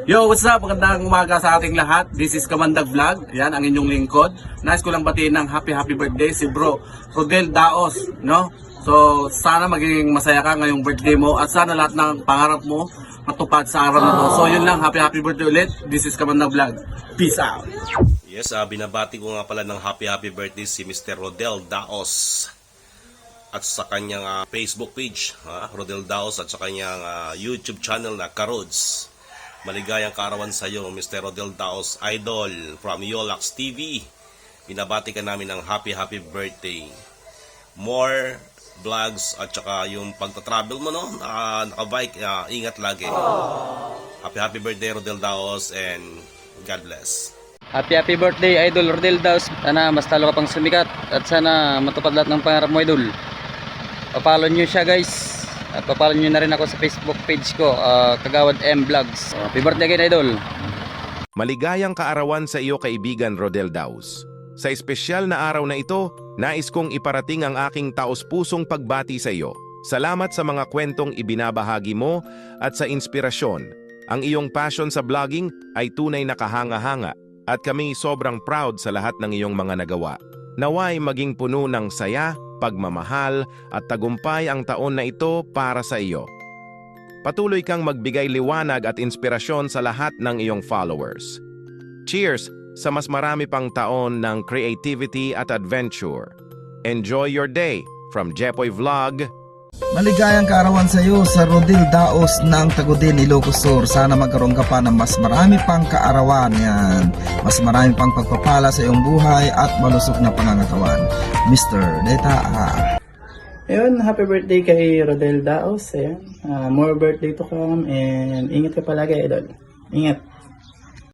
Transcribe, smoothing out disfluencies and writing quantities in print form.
Yo, what's up? Magandang umaga sa ating lahat. This is Kamandag Vlog. Yan, ang inyong lingkod. Nais ko lang batiin ng happy birthday si bro Rodel Daos, no? So, sana maging masaya ka ngayong birthday mo at sana lahat ng pangarap mo matupad sa araw na to. So, yun lang. Happy birthday ulit. This is Kamandag Vlog. Peace out. Yes, binabati ko nga pala ng happy birthday si Mr. Rodel Daos at sa kanyang Facebook page, Rodel Daos, at sa kanyang YouTube channel na Karods. Maligayang kaarawan sa iyo, Mr. Rodel Daos, idol from Yolax TV. Binabati ka namin ng happy birthday. More vlogs at saka yung pagta-travel mo, no? Naka-bike, ingat lagi. Happy birthday, Rodel Daos, and God bless. Happy birthday, Idol Rodel Daos. Sana mas talo ka pang sumikat at sana matupad lahat ng pangarap mo, Idol. Papalo nyo siya, guys. At papalo nyo na rin ako sa Facebook page ko, Kagawad M Vlogs. Happy birthday again, Idol. Maligayang kaarawan sa iyo, kaibigan Rodel Daos. Sa espesyal na araw na ito, nais kong iparating ang aking taos-pusong pagbati sa iyo. Salamat sa mga kwentong ibinabahagi mo at sa inspirasyon. Ang iyong passion sa vlogging ay tunay na kahanga-hanga at kami sobrang proud sa lahat ng iyong mga nagawa. Naway maging puno ng saya, pagmamahal at tagumpay ang taon na ito para sa iyo. Patuloy kang magbigay liwanag at inspirasyon sa lahat ng iyong followers. Cheers sa mas marami pang taon ng creativity at adventure. Enjoy your day from Jepoy Vlog. Maligayang kaarawan sa iyo sa Rodel Daos ng Tagudin, Ilocos Sur. Sana magkaroon ka pa ng mas marami pang kaarawan yan. Mas marami pang pagpapala sa iyong buhay at malusog na pangangatawan. Mr. Deta Ayun, happy birthday kay Rodel Daos. Ayan. More birthday to come and ingat ka palagi, idol. Ingat.